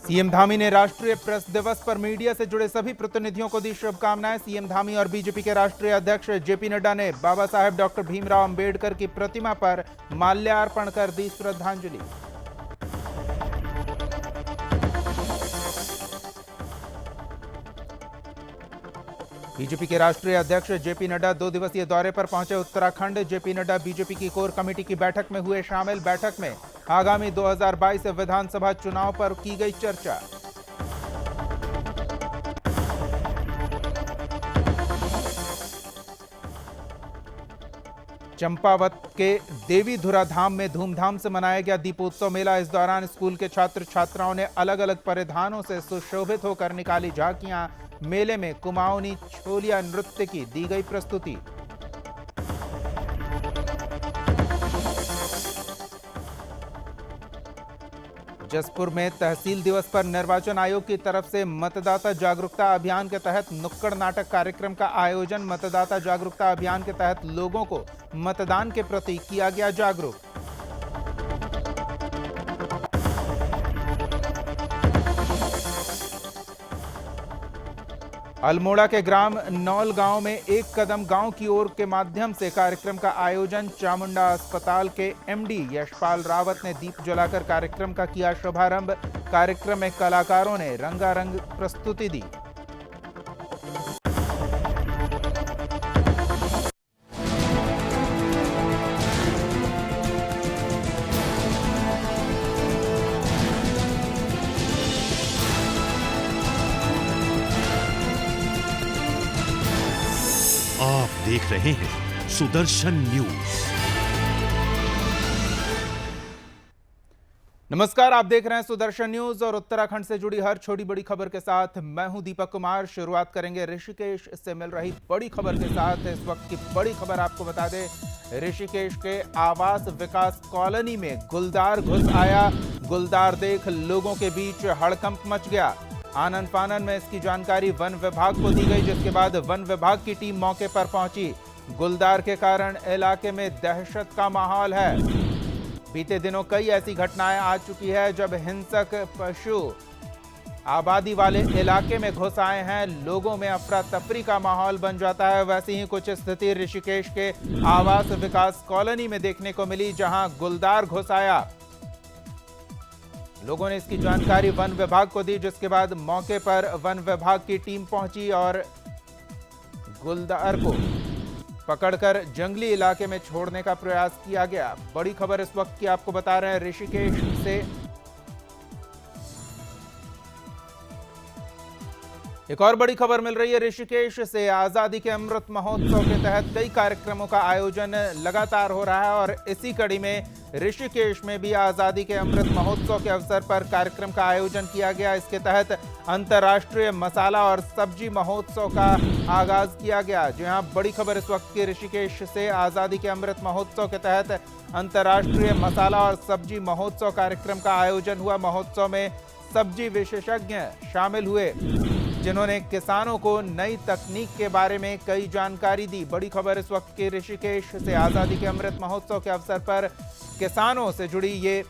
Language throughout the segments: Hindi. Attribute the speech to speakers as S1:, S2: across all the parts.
S1: सीएम धामी ने राष्ट्रीय प्रेस दिवस पर मीडिया से जुड़े सभी प्रतिनिधियों को दी शुभकामनाएं। सीएम धामी और बीजेपी के राष्ट्रीय अध्यक्ष जेपी नड्डा ने बाबा साहेब डॉक्टर भीमराव अंबेडकर की प्रतिमा पर माल्यार्पण कर दी श्रद्धांजलि। बीजेपी के राष्ट्रीय अध्यक्ष जेपी नड्डा 2 दिवसीय दौरे पर पहुंचे उत्तराखंड। जेपी नड्डा बीजेपी की कोर कमेटी की बैठक में हुए शामिल। बैठक में आगामी 2022 विधानसभा चुनाव पर की गई चर्चा। चंपावत के देवीधुरा धाम में धूमधाम से मनाया गया दीपोत्सव मेला। इस दौरान स्कूल के छात्र छात्राओं ने अलग अलग परिधानों से सुशोभित होकर निकाली झांकियां। मेले में कुमाऊनी छोलिया नृत्य की दी गई प्रस्तुति। जसपुर में तहसील दिवस पर निर्वाचन आयोग की तरफ से मतदाता जागरूकता अभियान के तहत नुक्कड़ नाटक कार्यक्रम का आयोजन। मतदाता जागरूकता अभियान के तहत लोगों को मतदान के प्रति किया गया जागरूक। अल्मोड़ा के ग्राम नौल गांव में एक कदम गांव की ओर के माध्यम से कार्यक्रम का आयोजन। चामुंडा अस्पताल के एमडी यशपाल रावत ने दीप जलाकर कार्यक्रम का किया शुभारंभ। कार्यक्रम में कलाकारों ने रंगारंग प्रस्तुति दी।
S2: आप देख रहे हैं सुदर्शन न्यूज।
S1: नमस्कार, आप देख रहे हैं सुदर्शन न्यूज और उत्तराखंड से जुड़ी हर छोटी बड़ी खबर के साथ मैं हूं दीपक कुमार। शुरुआत करेंगे ऋषिकेश से मिल रही बड़ी खबर के साथ। इस वक्त की बड़ी खबर आपको बता दें, ऋषिकेश के आवास विकास कॉलोनी में गुलदार घुस आया। गुलदार देख लोगों के बीच हड़कंप मच गया। आनन फानन में इसकी जानकारी वन विभाग को दी गई, जिसके बाद वन विभाग की टीम मौके पर पहुंची। गुलदार के कारण इलाके में दहशत का माहौल है। बीते दिनों कई ऐसी घटनाएं आ चुकी है जब हिंसक पशु आबादी वाले इलाके में घुस आए हैं। लोगों में अफरा तफरी का माहौल बन जाता है। वैसी ही कुछ स्थिति ऋषिकेश के आवास विकास कॉलोनी में देखने को मिली, जहां गुलदार घुस आया। लोगों ने इसकी जानकारी वन विभाग को दी, जिसके बाद मौके पर वन विभाग की टीम पहुंची और गुलदार को पकड़कर जंगली इलाके में छोड़ने का प्रयास किया गया। बड़ी खबर इस वक्त की आपको बता रहे हैं ऋषिकेश से। एक और बड़ी खबर मिल रही है ऋषिकेश से। आजादी के अमृत महोत्सव के तहत कई कार्यक्रमों का आयोजन लगातार हो रहा है और इसी कड़ी में ऋषिकेश में भी आजादी के अमृत महोत्सव के अवसर पर कार्यक्रम का आयोजन किया गया। इसके तहत अंतर्राष्ट्रीय मसाला और सब्जी महोत्सव का आगाज किया गया। जी हां, बड़ी खबर इस वक्त की ऋषिकेश से। आजादी के अमृत महोत्सव के तहत अंतर्राष्ट्रीय मसाला और सब्जी महोत्सव कार्यक्रम का आयोजन हुआ। महोत्सव में सब्जी विशेषज्ञ शामिल हुए, जिन्होंने किसानों को नई तकनीक के बारे में कई जानकारी दी। बड़ी खबर इस वक्त के ऋषिकेश से। आजादी के अमृत महोत्सव के अवसर पर किसानों से जुड़ी ये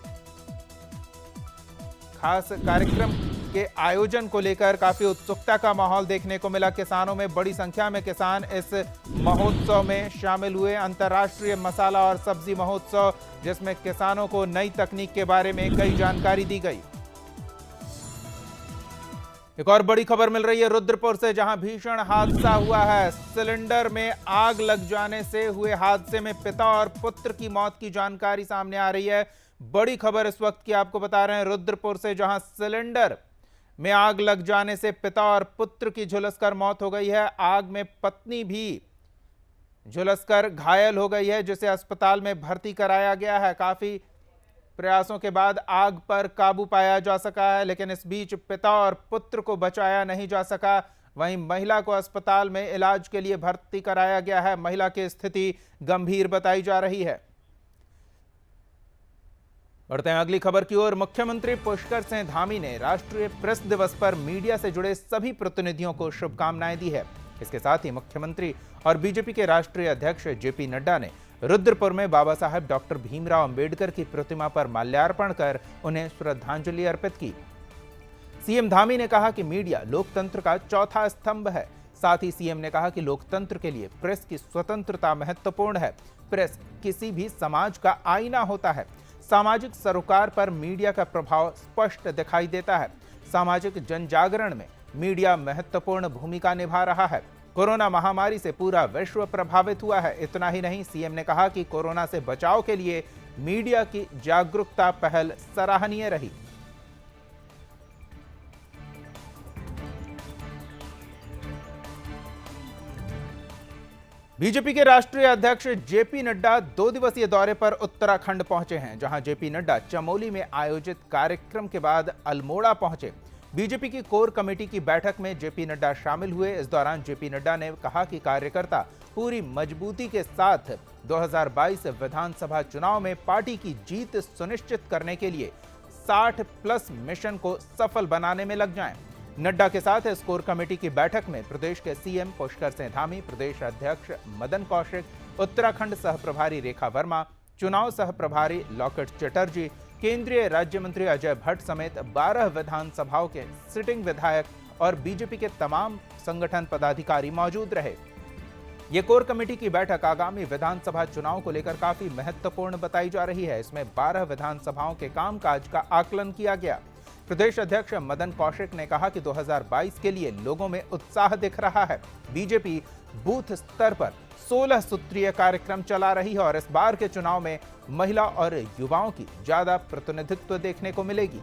S1: खास कार्यक्रम के आयोजन को लेकर काफी उत्सुकता का माहौल देखने को मिला। किसानों में बड़ी संख्या में किसान इस महोत्सव में शामिल हुए। अंतर्राष्ट्रीय मसाला और सब्जी महोत्सव, जिसमें किसानों को नई तकनीक के बारे में कई जानकारी दी गई। एक और बड़ी खबर मिल रही है रुद्रपुर से, जहां भीषण हादसा हुआ है। सिलेंडर में आग लग जाने से हुए हादसे में पिता और पुत्र की मौत की जानकारी सामने आ रही है। बड़ी खबर इस वक्त की आपको बता रहे हैं रुद्रपुर से, जहां सिलेंडर में आग लग जाने से पिता और पुत्र की झुलसकर मौत हो गई है। आग में पत्नी भी झुलसकर घायल हो गई है, जिसे अस्पताल में भर्ती कराया गया है। काफी प्रयासों के बाद आग पर काबू पाया जा सका है, लेकिन इस बीच पिता और पुत्र को बचाया नहीं जा सका। वहीं महिला को अस्पताल में इलाज के लिए भर्ती कराया गया है। महिला की स्थिति गंभीर बताई जा रही है। बढ़ते हैं अगली खबर की ओर। मुख्यमंत्री पुष्कर सिंह धामी ने राष्ट्रीय प्रेस दिवस पर मीडिया से जुड़े सभी प्रतिनिधियों को शुभकामनाएं दी है। इसके साथ ही मुख्यमंत्री और बीजेपी के राष्ट्रीय अध्यक्ष जेपी नड्डा ने रुद्रपुर में बाबा साहेब डॉक्टर भीमराव अंबेडकर की प्रतिमा पर माल्यार्पण कर उन्हें श्रद्धांजलि अर्पित की। सीएम धामी ने कहा कि मीडिया लोकतंत्र का चौथा स्तंभ है। साथ ही सीएम ने कहा कि लोकतंत्र के लिए प्रेस की स्वतंत्रता महत्वपूर्ण है। प्रेस किसी भी समाज का आईना होता है। सामाजिक सरोकार पर मीडिया का प्रभाव स्पष्ट दिखाई देता है। सामाजिक जनजागरण में मीडिया महत्वपूर्ण भूमिका निभा रहा है। कोरोना महामारी से पूरा विश्व प्रभावित हुआ है। इतना ही नहीं, सीएम ने कहा कि कोरोना से बचाव के लिए मीडिया की जागरूकता पहल सराहनीय रही। बीजेपी के राष्ट्रीय अध्यक्ष जेपी नड्डा 2 दिवसीय दौरे पर उत्तराखंड पहुंचे हैं, जहां जेपी नड्डा चमोली में आयोजित कार्यक्रम के बाद अल्मोड़ा पहुंचे। बीजेपी की कोर कमेटी की बैठक में जेपी नड्डा शामिल हुए। इस दौरान जेपी नड्डा ने कहा कि कार्यकर्ता पूरी मजबूती के साथ 2022 विधानसभा चुनाव में पार्टी की जीत सुनिश्चित करने के लिए 60+ मिशन को सफल बनाने में लग जाएं। नड्डा के साथ इस कोर कमेटी की बैठक में प्रदेश के सीएम पुष्कर सिंह धामी, प्रदेश अध्यक्ष मदन कौशिक, उत्तराखंड सह प्रभारी रेखा वर्मा, चुनाव सह प्रभारी लॉकेट चटर्जी, केंद्रीय राज्य मंत्री अजय भट्ट समेत 12 विधानसभाओं के सिटिंग विधायक और बीजेपी के तमाम संगठन पदाधिकारी मौजूद रहे। ये कोर कमेटी की बैठक आगामी विधानसभा चुनाव को लेकर काफी महत्वपूर्ण बताई जा रही है। इसमें 12 विधानसभाओं के कामकाज का आकलन किया गया। प्रदेश अध्यक्ष मदन कौशिक ने कहा कि 2022 के लिए लोगों में उत्साह दिख रहा है। बीजेपी बूथ स्तर पर 16 सूत्रीय कार्यक्रम चला रही है और इस बार के चुनाव में महिला और युवाओं की ज्यादा प्रतिनिधित्व देखने को मिलेगी।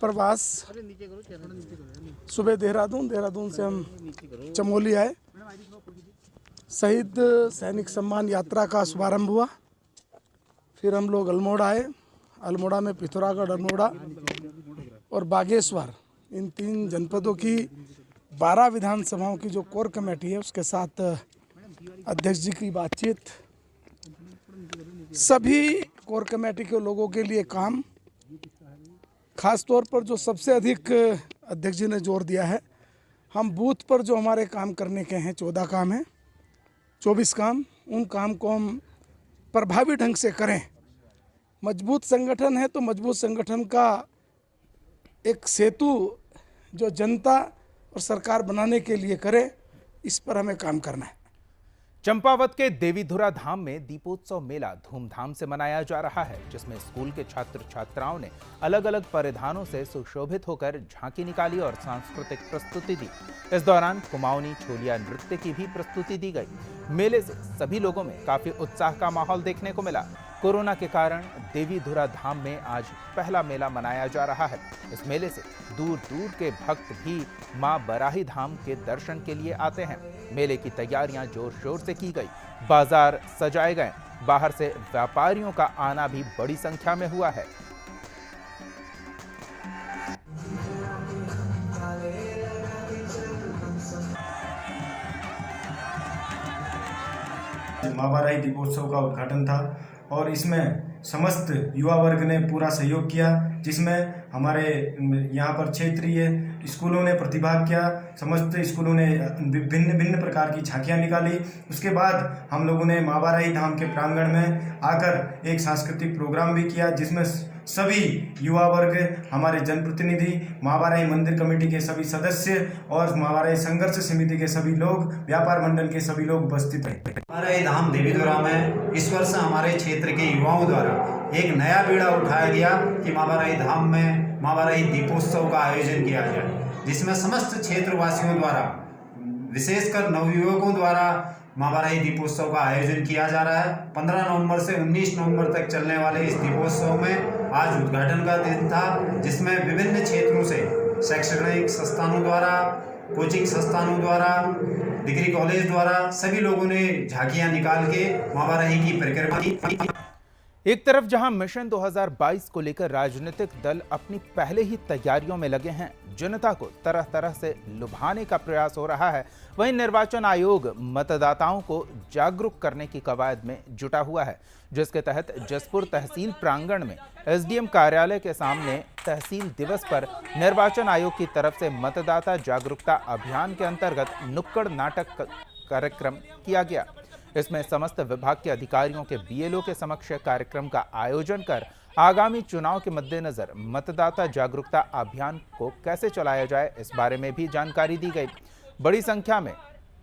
S3: प्रवास सुबह देहरादून से हम चमोली आए। शहीद सैनिक सम्मान यात्रा का शुभारंभ हुआ। फिर हम लोग अल्मोड़ा आए। अल्मोड़ा में पिथौरागढ़, अल्मोड़ा और बागेश्वर, इन 3 जनपदों की 12 विधानसभाओं की जो कोर कमेटी है उसके साथ अध्यक्ष जी की बातचीत। सभी कोर कमेटी के लोगों के लिए काम, खास तौर पर जो सबसे अधिक अध्यक्ष जी ने जोर दिया है, हम बूथ पर जो हमारे काम करने के हैं 14 काम हैं, 24 काम, उन काम को हम प्रभावी ढंग से करें। मजबूत संगठन है तो मजबूत संगठन का एक सेतु जो जनता और सरकार बनाने के लिए करे, इस पर हमें काम करना है।
S1: चंपावत के देवीधुरा धाम में दीपोत्सव मेला धूमधाम से मनाया जा रहा है, जिसमें स्कूल के छात्र छात्राओं ने अलग अलग परिधानों से सुशोभित होकर झांकी निकाली और सांस्कृतिक प्रस्तुति दी। इस दौरान कुमाऊनी छोलिया नृत्य की भी प्रस्तुति दी गई। मेले से सभी लोगों में काफी उत्साह का माहौल देखने को मिला। कोरोना के कारण देवीधुरा धाम में आज पहला मेला मनाया जा रहा है। इस मेले से दूर दूर के भक्त भी मां बराही धाम के दर्शन के लिए आते हैं। मेले की तैयारियां जोर शोर से की गई। बाजार सजाए गए। बाहर से व्यापारियों का आना भी बड़ी संख्या में हुआ है।
S4: मां बराही दीपोत्सव का उद्घाटन था और इसमें समस्त युवा वर्ग ने पूरा सहयोग किया, जिसमें हमारे यहाँ पर क्षेत्रीय स्कूलों ने प्रतिभाग किया। समस्त स्कूलों ने भिन्न प्रकार की झांकियाँ निकाली। उसके बाद हम लोगों ने मां बराही धाम के प्रांगण में आकर एक सांस्कृतिक प्रोग्राम भी किया, जिसमें सभी युवा वर्ग, हमारे जनप्रतिनिधि, मां बराही मंदिर कमेटी के सभी सदस्य और मां बराही संघर्ष समिति के सभी लोग, व्यापार मंडल के सभी लोग उपस्थित रहे।
S5: मां बराही धाम देवीधुरा में इस वर्ष हमारे क्षेत्र के युवाओं द्वारा एक नया बीड़ा उठाया गया कि मां बराही धाम में मां बराही दीपोत्सव का आयोजन किया जाए, जिसमें समस्त क्षेत्रवासियों द्वारा, विशेषकर नवयुवकों द्वारा मां बराही दीपोत्सव का आयोजन किया जा रहा है। 15 नवंबर से 19 नवंबर तक चलने वाले इस दीपोत्सव में आज उद्घाटन का दिन था, जिसमें विभिन्न क्षेत्रों से शैक्षणिक संस्थानों द्वारा, कोचिंग संस्थानों द्वारा, डिग्री कॉलेज द्वारा सभी लोगों ने झांकियां निकाल के मां बराही की परिक्रमा की।
S1: एक तरफ जहां मिशन 2022 को लेकर राजनीतिक दल अपनी पहले ही तैयारियों में लगे हैं, जनता को तरह तरह से लुभाने का प्रयास हो रहा है, वहीं निर्वाचन आयोग मतदाताओं को जागरूक करने की कवायद में जुटा हुआ है, जिसके तहत जसपुर तहसील प्रांगण में एसडीएम कार्यालय के सामने तहसील दिवस पर निर्वाचन आयोग की तरफ से मतदाता जागरूकता अभियान के अंतर्गत नुक्कड़ नाटक कार्यक्रम किया गया। इसमें समस्त विभाग के अधिकारियों के बीएलओ के समक्ष कार्यक्रम का आयोजन कर आगामी चुनाव के मद्देनजर मतदाता जागरूकता अभियान को कैसे चलाया जाए, इस बारे में भी जानकारी दी गई। बड़ी संख्या में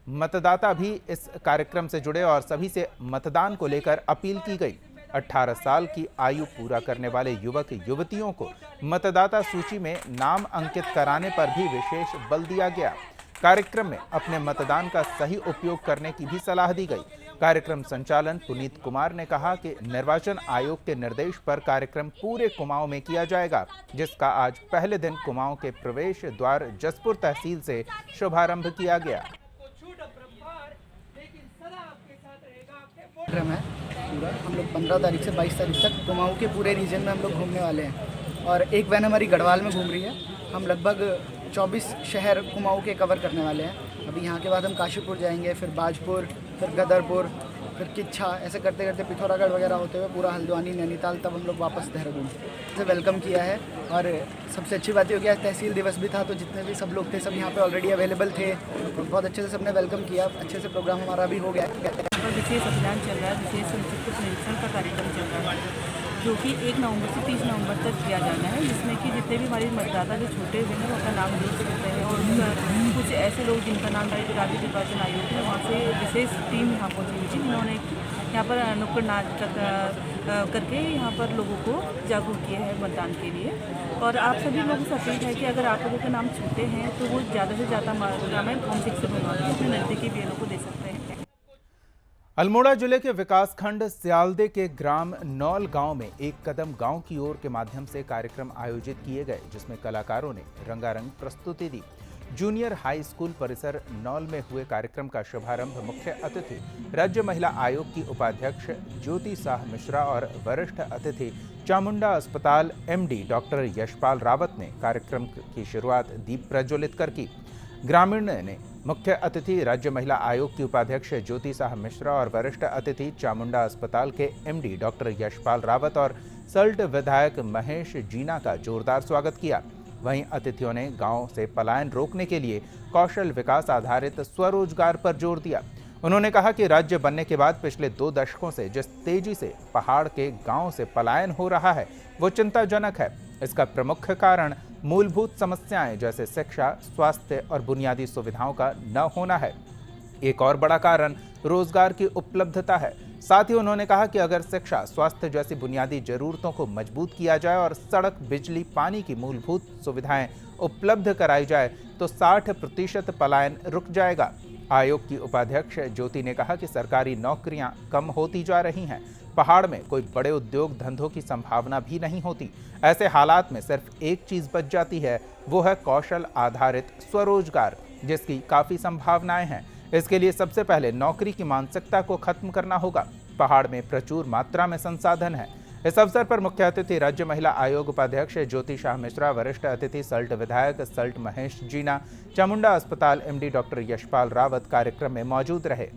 S1: मतदाता भी इस कार्यक्रम से जुड़े और सभी से मतदान को लेकर अपील की गई। 18 साल की आयु पूरा करने वाले युवक युवतियों को मतदाता सूची में नाम अंकित कराने पर भी विशेष बल दिया गया। कार्यक्रम में अपने मतदान का सही उपयोग करने की भी सलाह दी गई। कार्यक्रम संचालन पुनीत कुमार ने कहा कि निर्वाचन आयोग के निर्देश पर कार्यक्रम पूरे कुमाऊं में किया जाएगा, जिसका आज पहले दिन कुमाऊं के प्रवेश द्वार जसपुर तहसील से शुभारंभ किया गया।
S6: कार्यक्रम है पूरा, हम लोग 15 तारीख से 22 तारीख तक कुमाऊं के पूरे रीजन में हम लोग घूमने वाले हैं और एक वैन हमारी गढ़वाल में घूम रही है। हम लगभग 24 शहर कुमाऊं के कवर करने वाले हैं। अभी यहाँ के बाद हम काशीपुर जाएंगे, फिर बाजपुर, फिर गदरपुर, फिर किच्छा, ऐसे करते करते पिथौरागढ़ वगैरह होते हुए पूरा हल्द्वानी, नैनीताल, तब हम लोग वापस देहरादून से वेलकम किया है। और सबसे अच्छी बात ये हो गया, तहसील दिवस भी था तो जितने भी सब लोग थे सब यहाँ पे ऑलरेडी अवेलेबल थे, तो बहुत अच्छे से सबने वेलकम किया। अच्छे से प्रोग्राम हमारा भी हो गया।
S7: विशेष अभियान चल रहा है, विशेष संक्षिप्त निरीक्षण का कार्यक्रम चल रहा है, जो कि 1 नवंबर से 30 नवंबर तक किया जाना है, जिसमें कि जितने भी हमारे मतदाता जो छोटे हुए हैं वो अपना नाम जोड़ सकते हैं और कुछ ऐसे लोग जिनका नाम राज्य निर्वाचन आयोग है वहाँ से विशेष टीम यहाँ पहुँची हुई थी, जिन्होंने यहाँ पर नुक्कड़ नाटक करके यहाँ पर लोगों को जागरूक किया है मतदान के लिए। और आप सभी लोगों से अपील है कि अगर आप लोगों के नाम छूटे हैं तो वो ज़्यादा से ज़्यादा मात्रा में फॉर्म 6 से बनवा के अपने नज़दीकी बीएलओ को दे सकते हैं।
S1: अल्मोड़ा जिले के विकासखंड स्यालदे के ग्राम नौल गांव में एक कदम गांव की ओर के माध्यम से कार्यक्रम आयोजित किए गए, जिसमें कलाकारों ने रंगारंग प्रस्तुति दी। जूनियर हाई स्कूल परिसर नौल में हुए कार्यक्रम का शुभारंभ मुख्य अतिथि राज्य महिला आयोग की उपाध्यक्ष ज्योति शाह मिश्रा और वरिष्ठ अतिथि चामुंडा अस्पताल एमडी डॉक्टर यशपाल रावत ने कार्यक्रम की शुरुआत दीप प्रज्वलित कर की। ग्रामीण ने मुख्य अतिथि राज्य महिला आयोग की उपाध्यक्ष ज्योति शाह मिश्रा और वरिष्ठ अतिथि चामुंडा अस्पताल के एमडी डॉक्टर यशपाल रावत और सल्ट विधायक महेश जीना का जोरदार स्वागत किया। वहीं अतिथियों ने गांव से पलायन रोकने के लिए कौशल विकास आधारित स्वरोजगार पर जोर दिया। उन्होंने कहा कि राज्य बनने के बाद पिछले 2 दशकों से जिस तेजी से पहाड़ के गांव से पलायन हो रहा है वो चिंताजनक है। इसका प्रमुख कारण मूलभूत समस्याएं जैसे शिक्षा, स्वास्थ्य और बुनियादी सुविधाओं का न होना है। एक और बड़ा कारण रोजगार की उपलब्धता है। साथ ही उन्होंने कहा कि अगर शिक्षा, स्वास्थ्य जैसी बुनियादी जरूरतों को मजबूत किया जाए और सड़क, बिजली, पानी की मूलभूत सुविधाएं उपलब्ध कराई जाए तो 60% पलायन रुक जाएगा। आयोग की उपाध्यक्ष ज्योति ने कहा कि सरकारी नौकरियां कम होती जा रही हैं। पहाड़ में कोई बड़े उद्योग धंधों की संभावना भी नहीं होती। ऐसे हालात में सिर्फ एक चीज बच जाती है, वो है कौशल आधारित स्वरोजगार, जिसकी काफी संभावनाएं हैं। इसके लिए सबसे पहले नौकरी की मानसिकता को खत्म करना होगा। पहाड़ में प्रचुर मात्रा में संसाधन है। इस अवसर पर मुख्य अतिथि राज्य महिला आयोग उपाध्यक्ष ज्योति शाह मिश्रा, वरिष्ठ अतिथि सल्ट विधायक सल्ट महेश जीना, चामुंडा अस्पताल एमडी डॉक्टर यशपाल रावत कार्यक्रम में मौजूद रहे।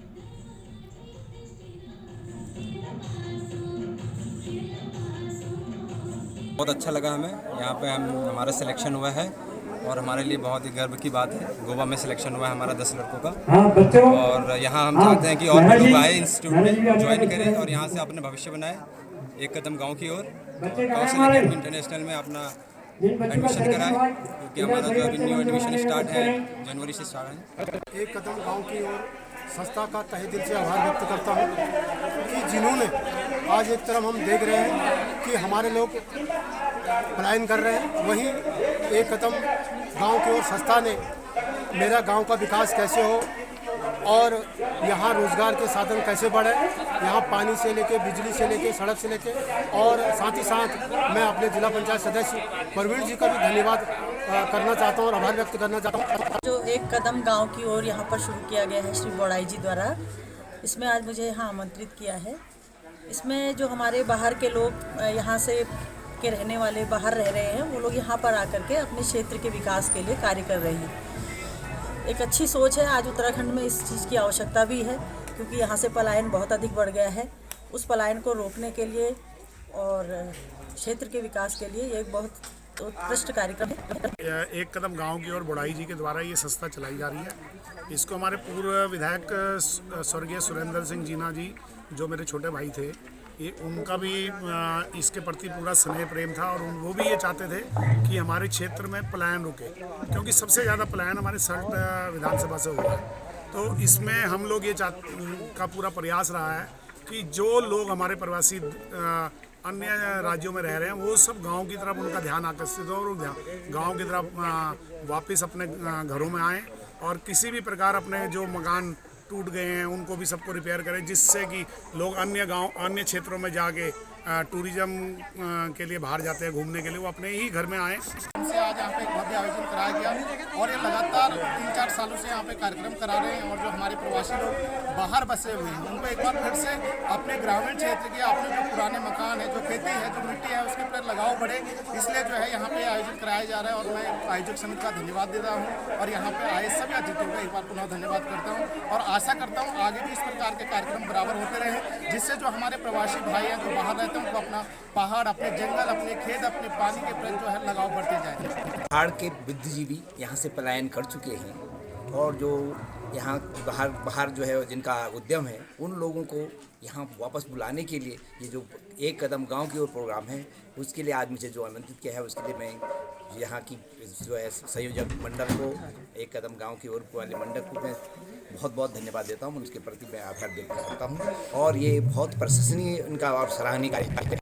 S8: बहुत अच्छा लगा हमें, यहाँ पे हमारा सिलेक्शन हुआ है और हमारे लिए बहुत ही गर्व की बात है। गोवा में सिलेक्शन हुआ है हमारा 10 लड़कों का और यहाँ हम चाहते हैं कि और भी लोग आए इंस्टीट्यूट में ज्वाइन करें और यहाँ से अपने भविष्य बनाए, एक कदम गांव की ओर। कौशल अकेडमी इंटरनेशनल में अपना एडमिशन कराए, क्योंकि हमारा जो अभी न्यू एडमिशन स्टार्ट है जनवरी से स्टार्ट है।
S9: एक कदम गांव की ओर संस्था का तहे दिल से आभार व्यक्त करता हूँ कि जिन्होंने आज एक तरफ हम देख रहे हैं कि हमारे लोग पलायन कर रहे हैं, वहीं एक कदम गांव की ओर संस्था ने मेरा गांव का विकास कैसे हो और यहाँ रोजगार के साधन कैसे बढ़े, यहाँ पानी से लेके, बिजली से लेके, सड़क से लेके, और साथ ही साथ मैं अपने जिला पंचायत सदस्य प्रवीण जी का भी धन्यवाद करना चाहता हूँ और आभार व्यक्त करना चाहता हूँ।
S10: जो एक कदम गांव की ओर यहाँ पर शुरू किया गया है श्री बोड़ाई जी द्वारा, इसमें आज मुझे यहाँ आमंत्रित किया है
S7: इसमें जो हमारे बाहर के लोग यहाँ से के रहने वाले बाहर रह रहे हैं, वो लोग यहाँ पर आकर के अपने क्षेत्र के विकास के लिए कार्य कर रहे हैं। एक अच्छी सोच है। आज उत्तराखंड में इस चीज़ की आवश्यकता भी है, क्योंकि यहाँ से पलायन बहुत अधिक बढ़ गया है। उस पलायन को रोकने के लिए और क्षेत्र के विकास के लिए ये एक बहुत उत्कृष्ट कार्यक्रम है।
S3: एक कदम गांव की ओर बुढ़ाई जी के द्वारा ये संस्था चलाई जा रही है। इसको हमारे पूर्व विधायक स्वर्गीय सुरेंद्र सिंह जीना जी, जो मेरे छोटे भाई थे, ये उनका भी इसके प्रति पूरा स्नेह प्रेम था और वो भी ये चाहते थे कि हमारे क्षेत्र में पलायन रुके, क्योंकि सबसे ज़्यादा पलायन हमारे सल्ट विधानसभा से हुआ है। तो इसमें हम लोग ये का पूरा प्रयास रहा है कि जो लोग हमारे प्रवासी अन्य राज्यों में रह रहे हैं, वो सब गांव की तरफ उनका ध्यान आकर्षित हो और गांव की तरफ वापस अपने घरों में आएँ और किसी भी प्रकार अपने जो मकान टूट गए हैं उनको भी सबको रिपेयर करें, जिससे कि लोग अन्य क्षेत्रों में जाके टूरिज्म के लिए बाहर जाते हैं घूमने के लिए, वो अपने ही घर में आएँ।
S9: से आज यहाँ पे एक भव्य आयोजन कराया गया और ये लगातार 3-4 सालों से यहाँ पे कार्यक्रम करा रहे हैं। और जो हमारे प्रवासी लोग बाहर बसे हुए हैं, उनको एक बार फिर से अपने ग्रामीण क्षेत्र के अपने जो पुराने मकान है, जो खेती है, जो मिट्टी है, उसके प्रति लगाव बढ़े, इसलिए जो है यहाँ पे आयोजन कराया जा रहा है। और मैं आयोजक समिति का धन्यवाद देता हूँ और यहाँ पे आए सभी अतिथियों का एक बार पुनः धन्यवाद करता हूँ और आशा करता हूँ आगे भी इस प्रकार के कार्यक्रम बराबर होते रहे, जिससे जो हमारे प्रवासी भाई हैं जो बाहर रहते हैं उनको अपना पहाड़, अपने जंगल, अपने खेत, अपने पानी के प्रति जो है लगाव बढ़ते जाए।
S10: पहाड़ के बुद्धिजीवी यहाँ से पलायन कर चुके हैं और जो यहाँ बाहर जो है जिनका उद्यम है, उन लोगों को यहाँ वापस बुलाने के लिए ये जो एक कदम गांव की ओर प्रोग्राम है, उसके लिए आज मुझे जो आनंदित किया है, उसके लिए मैं यहाँ की जो है संयोजक मंडल को, एक कदम गांव की ओर वाले मंडल को मैं बहुत बहुत धन्यवाद देता हूँ। उसके प्रति मैं आभार व्यक्त करता हूँ और ये बहुत प्रशंसनीय उनका और सराहनीय कार्य।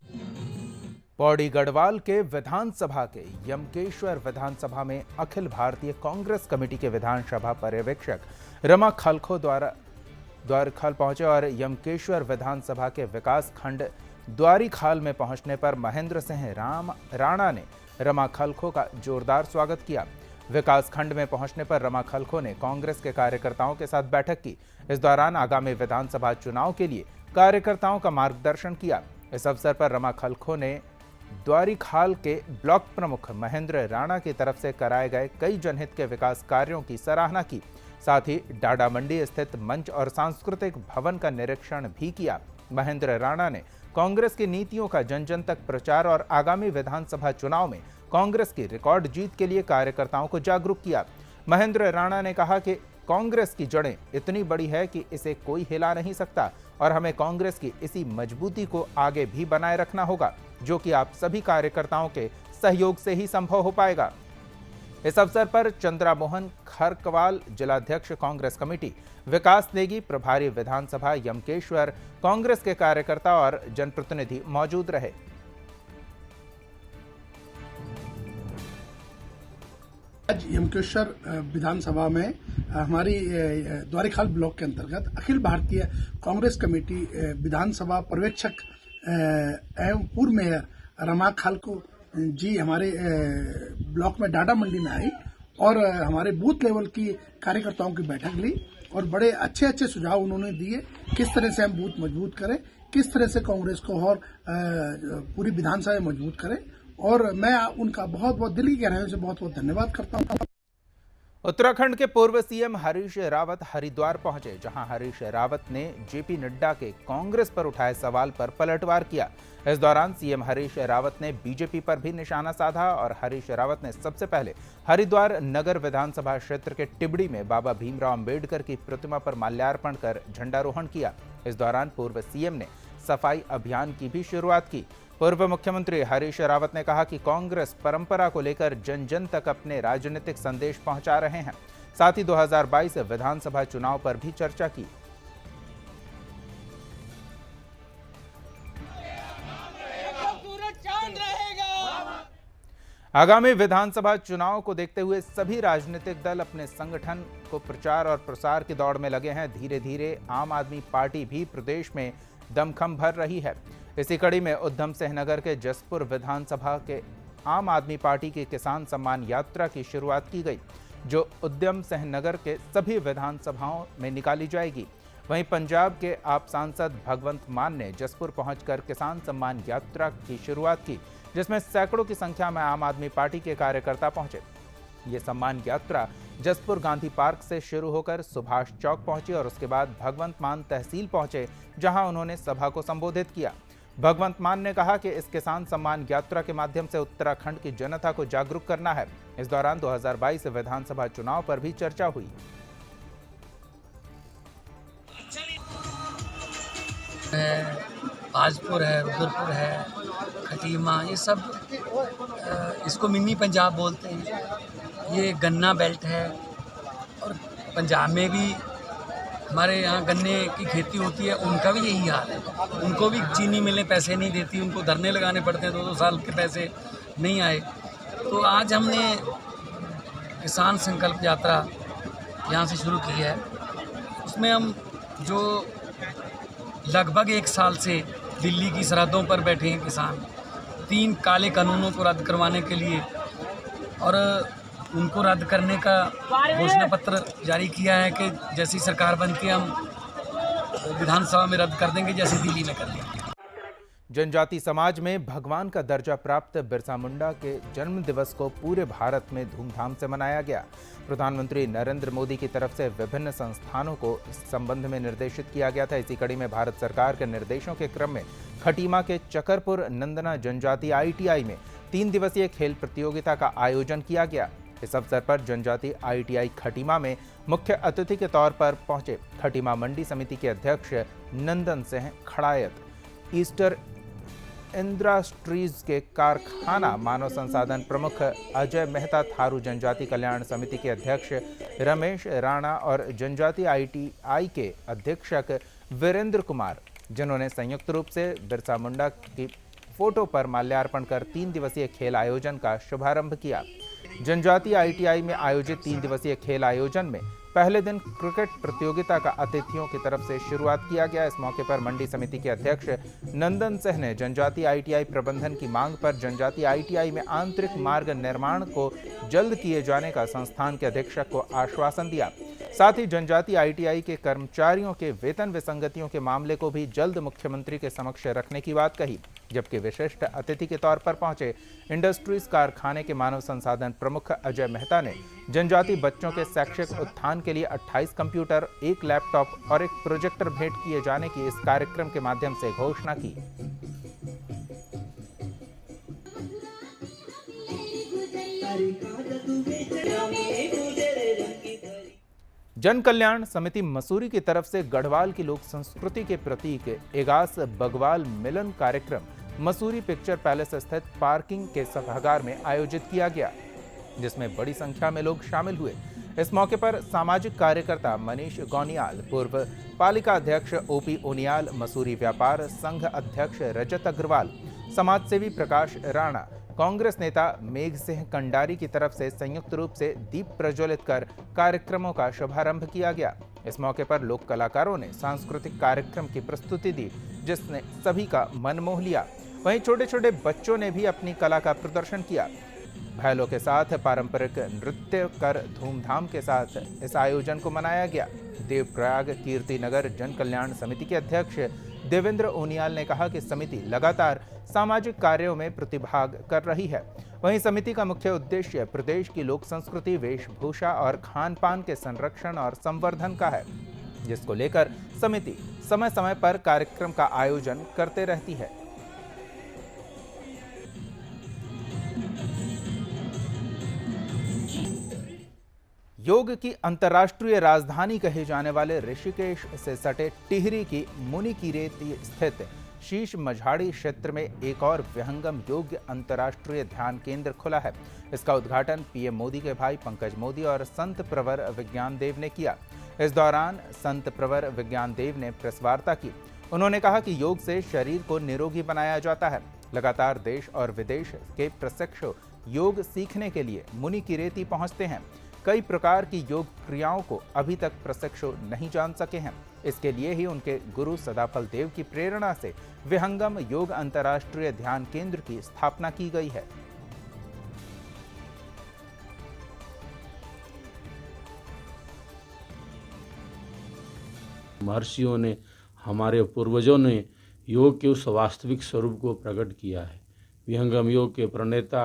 S1: पौड़ी गढ़वाल के विधानसभा के यमकेश्वर विधानसभा में अखिल भारतीय कांग्रेस कमेटी के विधानसभा पर्यवेक्षक रमा खलखो द्वारीखाल पहुंचे और यमकेश्वर विधानसभा के विकास खंड द्वारीखाल में पहुंचने पर महेंद्र सिंह राणा ने रमा खलखो का जोरदार स्वागत किया। विकास खंड में पहुंचने पर रमा खलखो ने कांग्रेस के कार्यकर्ताओं के साथ बैठक की। इस दौरान आगामी विधानसभा चुनाव के लिए कार्यकर्ताओं का मार्गदर्शन किया। इस अवसर पर रमा खलखो ने द्वारीखाल के ब्लॉक प्रमुख महेंद्र राणा की तरफ से कराए गए कई जनहित के विकास कार्यों की सराहना की। साथ ही डाडा मंडी स्थित मंच और सांस्कृतिक भवन का निरीक्षण भी किया। महेंद्र राणा ने कांग्रेस की नीतियों का जन जन तक प्रचार और आगामी विधानसभा चुनाव में कांग्रेस की रिकॉर्ड जीत के लिए कार्यकर्ताओं को जागरूक किया। महेंद्र राणा ने कहा कि कांग्रेस की जड़ें इतनी बड़ी है कि इसे कोई हिला नहीं सकता और हमें कांग्रेस की इसी मजबूती को आगे भी बनाए रखना होगा, जो कि आप सभी कार्यकर्ताओं के सहयोग से ही संभव हो पाएगा। इस अवसर पर चंद्रा मोहन खरकवाल, जिलाध्यक्ष कांग्रेस कमेटी, विकास नेगी, प्रभारी विधानसभा यमकेश्वर, कांग्रेस के कार्यकर्ता और जनप्रतिनिधि मौजूद रहे।
S3: आज यमकेश्वर विधानसभा में हमारी द्वारीखाल ब्लॉक के अंतर्गत अखिल भारतीय कांग्रेस कमेटी विधानसभा पर्यवेक्षक एवं पूर्व मेयर रमा खलखो जी हमारे ब्लॉक में डाडा मंडी में आई और हमारे बूथ लेवल की कार्यकर्ताओं की बैठक ली और बड़े अच्छे अच्छे सुझाव उन्होंने दिए, किस तरह से हम बूथ मजबूत करें, किस तरह से कांग्रेस को और पूरी विधानसभा मजबूत करें। और मैं उनका बहुत बहुत दिल की गहराइयों से बहुत बहुत धन्यवाद करता हूं।
S1: उत्तराखंड के पूर्व सीएम हरीश रावत हरिद्वार पहुंचे, जहां हरीश रावत ने जेपी नड्डा के कांग्रेस पर उठाए सवाल पर पलटवार किया। इस दौरान सीएम हरीश रावत ने बीजेपी पर भी निशाना साधा और हरीश रावत ने सबसे पहले हरिद्वार नगर विधानसभा क्षेत्र के टिबड़ी में बाबा भीमराव अंबेडकर की प्रतिमा पर माल्यार्पण कर झंडारोहण किया। इस दौरान पूर्व सीएम ने सफाई अभियान की भी शुरुआत की। पूर्व मुख्यमंत्री हरीश रावत ने कहा कि कांग्रेस परंपरा को लेकर जन जन तक अपने राजनीतिक संदेश पहुंचा रहे हैं। साथ ही 2022 विधानसभा चुनाव पर भी चर्चा की। आगामी विधानसभा चुनाव को देखते हुए सभी राजनीतिक दल अपने संगठन को प्रचार और प्रसार की दौड़ में लगे हैं। धीरे धीरे आम आदमी पार्टी भी प्रदेश में दमखम भर रही है। इसी कड़ी में उधम सिंह नगर के जसपुर विधानसभा के आम आदमी पार्टी की किसान सम्मान यात्रा की शुरुआत की गई, जो उधम सिंह नगर के सभी विधानसभाओं में निकाली जाएगी। वहीं पंजाब के आप सांसद भगवंत मान ने जसपुर पहुंचकर किसान सम्मान यात्रा की शुरुआत की, जिसमें सैकड़ों की संख्या में आम आदमी पार्टी के कार्यकर्ता पहुंचे। ये सम्मान यात्रा जसपुर गांधी पार्क से शुरू होकर सुभाष चौक पहुंची और उसके बाद भगवंत मान तहसील पहुंचे, जहां उन्होंने सभा को संबोधित किया। भगवंत मान ने कहा कि इस किसान सम्मान यात्रा के माध्यम से उत्तराखंड की जनता को जागरूक करना है। इस दौरान 2022 विधानसभा चुनाव पर भी चर्चा हुई।
S11: आजपुर है, रुद्रपुर है, खटीमा, ये सब इसको मिनी पंजाब बोलते हैं। ये गन्ना बेल्ट है और पंजाब में भी हमारे यहाँ गन्ने की खेती होती है, उनका भी यही हाल है। उनको भी चीनी मिलें पैसे नहीं देती, उनको धरने लगाने पड़ते हैं, 2-2 साल के पैसे नहीं आए। तो आज हमने किसान संकल्प यात्रा यहाँ से शुरू की है। उसमें हम जो लगभग 1 साल से दिल्ली की सरहदों पर बैठे हैं किसान, 3 काले कानूनों को रद्द करवाने के लिए और उनको रद्द करने का घोषणा पत्र जारी किया है कि जैसी सरकार बनती है हम विधानसभा में रद्द कर देंगे, जैसे दिल्ली में कर देंगे।
S1: जनजाति समाज में भगवान का दर्जा प्राप्त बिरसा मुंडा के जन्म दिवस को पूरे भारत में धूमधाम से मनाया गया। प्रधानमंत्री नरेंद्र मोदी की तरफ से विभिन्न संस्थानों को इस संबंध में निर्देशित किया गया था। इसी कड़ी में भारत सरकार के निर्देशों के क्रम में खटीमा के चकरपुर नंदना जनजाति ITI में 3 दिवसीय खेल प्रतियोगिता का आयोजन किया गया। इस अवसर पर जनजाति ITI खटीमा में मुख्य अतिथि के तौर पर पहुंचे खटीमा मंडी समिति के अध्यक्ष नंदन सिंह खड़ायत, ईस्टर इंडस्ट्रीज के कारखाना मानव संसाधन प्रमुख अजय मेहता, थारू जनजाति कल्याण समिति के अध्यक्ष रमेश राणा और जनजाति ITI के अधीक्षक वीरेंद्र कुमार, जिन्होंने संयुक्त रूप से बिरसा मुंडा की फोटो पर माल्यार्पण कर 3 दिवसीय खेल आयोजन का शुभारंभ किया। जनजाति ITI में आयोजित 3 दिवसीय खेल आयोजन में पहले दिन क्रिकेट प्रतियोगिता का अतिथियों की तरफ से शुरुआत किया गया। इस मौके पर मंडी समिति के अध्यक्ष नंदन सिंह ने जनजाति ITI प्रबंधन की मांग पर जनजाति ITI में आंतरिक मार्ग निर्माण को जल्द किए जाने का संस्थान के अधीक्षक को आश्वासन दिया। साथ ही जनजाति ITI के कर्मचारियों के वेतन विसंगतियों के मामले को भी जल्द मुख्यमंत्री के समक्ष रखने की बात कही। जबकि विशिष्ट अतिथि के तौर पर पहुंचे इंडस्ट्रीज कारखाने के मानव संसाधन प्रमुख अजय मेहता ने जनजाति बच्चों के शैक्षिक उत्थान के लिए 28 कंप्यूटर, 1 लैपटॉप और 1 प्रोजेक्टर भेंट किए जाने की इस कार्यक्रम के माध्यम से घोषणा की। जन कल्याण समिति मसूरी की तरफ से गढ़वाल की लोक संस्कृति के प्रतीक एगास बगवाल मिलन कार्यक्रम मसूरी पिक्चर पैलेस स्थित पार्किंग के सभागार में आयोजित किया गया, जिसमें बड़ी संख्या में लोग शामिल हुए। इस मौके पर सामाजिक कार्यकर्ता मनीष गौनियाल, पूर्व पालिका अध्यक्ष OP ओनियाल, मसूरी व्यापार संघ अध्यक्ष रजत अग्रवाल, समाजसेवी प्रकाश राणा, कांग्रेस नेता मेघ सिंह कंडारी की तरफ से संयुक्त रूप से दीप प्रज्वलित कर कार्यक्रमों का शुभारंभ किया गया। इस मौके पर लोक कलाकारों ने सांस्कृतिक कार्यक्रम की प्रस्तुति दी, जिसने सभी का मन मोह लिया। वहीं छोटे छोटे बच्चों ने भी अपनी कला का प्रदर्शन किया। भैलों के साथ पारंपरिक नृत्य कर धूमधाम के साथ इस आयोजन को मनाया गया। देवप्रयाग कीर्ति नगर जन कल्याण समिति के अध्यक्ष देवेंद्र ओनियाल ने कहा कि समिति लगातार सामाजिक कार्यों में प्रतिभाग कर रही है। वहीं समिति का मुख्य उद्देश्य प्रदेश की लोक संस्कृति, वेशभूषा और खान पान के संरक्षण और संवर्धन का है, जिसको लेकर समिति समय समय पर कार्यक्रम का आयोजन करते रहती है। योग की अंतर्राष्ट्रीय राजधानी कहे जाने वाले ऋषिकेश से सटे टिहरी की मुनिकीरेती स्थित शीश मझाड़ी क्षेत्र में एक और विहंगम योग्य अंतर्राष्ट्रीय ध्यान केंद्र खुला है। इसका उद्घाटन PM मोदी के भाई पंकज मोदी और संत प्रवर विज्ञान देव ने किया। इस दौरान संत प्रवर विज्ञान देव ने प्रेस वार्ता की। उन्होंने कहा कि योग से शरीर को निरोगी बनाया जाता है। लगातार देश और विदेश के प्रशिक्षु योग सीखने के लिए मुनिकीरेती पहुंचते हैं। कई प्रकार की योग क्रियाओं को अभी तक प्रशिक्षु नहीं जान सके हैं। इसके लिए ही उनके गुरु सदाफल देव की प्रेरणा से विहंगम योग अंतर्राष्ट्रीय ध्यान केंद्र की स्थापना की गई है।
S12: महर्षियों ने, हमारे पूर्वजों ने योग के उस वास्तविक स्वरूप को प्रकट किया है। विहंगम योग के प्रणेता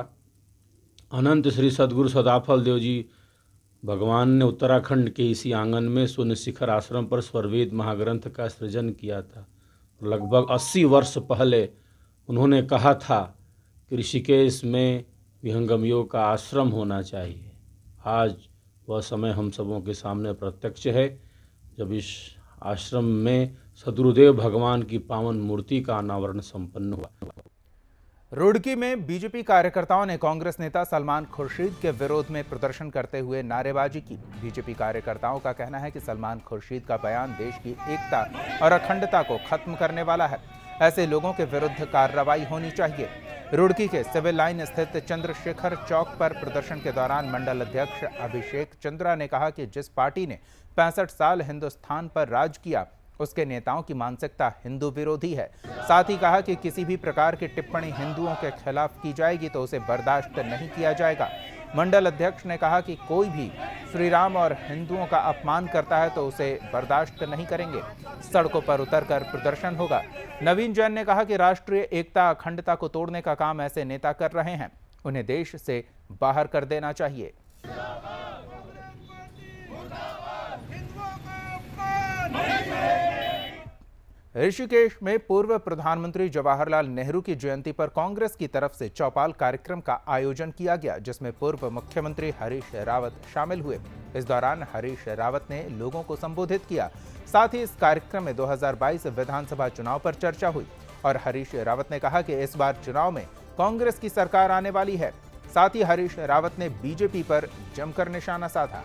S12: अनंत श्री सद्गुरु सदाफल देव जी भगवान ने उत्तराखंड के इसी आंगन में शून्य शिखर आश्रम पर स्वरवेद महाग्रंथ का सृजन किया था। लगभग 80 वर्ष पहले उन्होंने कहा था कि ऋषिकेश में विहंगम योग का आश्रम होना चाहिए। आज वह समय हम सबों के सामने प्रत्यक्ष है, जब इस आश्रम में सद्गुरुदेव भगवान की पावन मूर्ति का अनावरण संपन्न हुआ।
S1: रुड़की में बीजेपी कार्यकर्ताओं ने कांग्रेस नेता सलमान खुर्शीद के विरोध में प्रदर्शन करते हुए नारेबाजी की। बीजेपी कार्यकर्ताओं का कहना है कि सलमान खुर्शीद का बयान देश की एकता और अखंडता को खत्म करने वाला है। ऐसे लोगों के विरुद्ध कार्रवाई होनी चाहिए। रुड़की के सिविल लाइन स्थित चंद्रशेखर चौक पर प्रदर्शन के दौरान मंडल अध्यक्ष अभिषेक चंद्रा ने कहा कि जिस पार्टी ने 65 साल हिंदुस्तान पर राज किया, उसके नेताओं की मानसिकता हिंदू विरोधी है। साथ ही कहा कि किसी भी प्रकार की टिप्पणी हिंदुओं के खिलाफ की जाएगी तो उसे बर्दाश्त नहीं किया जाएगा। मंडल अध्यक्ष ने कहा कि कोई भी श्री राम और हिंदुओं का अपमान करता है तो उसे बर्दाश्त नहीं करेंगे। सड़कों पर उतरकर प्रदर्शन होगा। नवीन जैन ने कहा कि राष्ट्रीय एकता अखंडता को तोड़ने का काम ऐसे नेता कर रहे हैं, उन्हें देश से बाहर कर देना चाहिए। ऋषिकेश में पूर्व प्रधानमंत्री जवाहरलाल नेहरू की जयंती पर कांग्रेस की तरफ से चौपाल कार्यक्रम का आयोजन किया गया, जिसमें पूर्व मुख्यमंत्री हरीश रावत शामिल हुए। इस दौरान हरीश रावत ने लोगों को संबोधित किया। साथ ही इस कार्यक्रम में 2022 विधानसभा चुनाव पर चर्चा हुई और हरीश रावत ने कहा कि इस बार चुनाव में कांग्रेस की सरकार आने वाली है। साथ ही हरीश रावत ने बीजेपी पर जमकर निशाना साधा।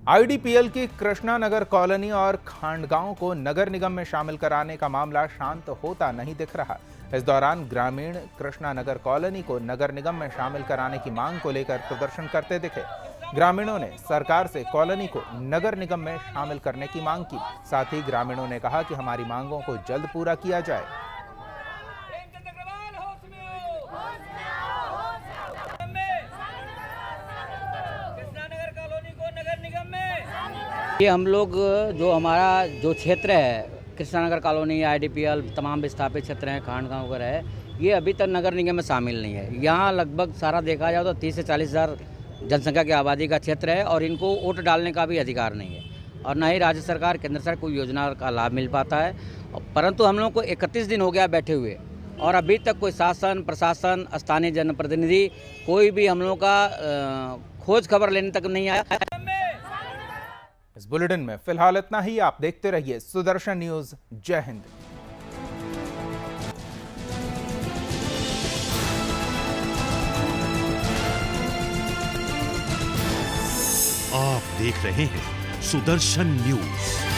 S1: आईडीपीएल की कृष्णानगर कॉलोनी और खांडगांव को नगर निगम में शामिल कराने का मामला शांत होता नहीं दिख रहा। इस दौरान ग्रामीण कृष्णानगर कॉलोनी को नगर निगम में शामिल कराने की मांग को लेकर प्रदर्शन करते दिखे। ग्रामीणों ने सरकार से कॉलोनी को नगर निगम में शामिल करने की मांग की। साथ ही ग्रामीणों ने कहा कि हमारी मांगों को जल्द पूरा किया जाए।
S13: ये हम लोग जो हमारा जो क्षेत्र है कृष्णानगर कॉलोनी, आईडीपीएल, तमाम विस्थापित क्षेत्र हैं, खांडगांव वगैरह है, ये अभी तक नगर निगम में शामिल नहीं है। यहाँ लगभग सारा देखा जाए तो 30 से 40 हज़ार जनसंख्या की आबादी का क्षेत्र है और इनको वोट डालने का भी अधिकार नहीं है और न ही राज्य सरकार, केंद्र सरकार कोई योजना का लाभ मिल पाता है। परंतु हम लोग को 31 दिन हो गया बैठे हुए और अभी तक कोई शासन, प्रशासन, स्थानीय जनप्रतिनिधि कोई भी हम लोग का खोज खबर लेने तक नहीं आया।
S1: इस बुलेटिन में फिलहाल इतना ही। आप देखते रहिए सुदर्शन न्यूज। जय हिंद।
S2: आप देख रहे हैं सुदर्शन न्यूज।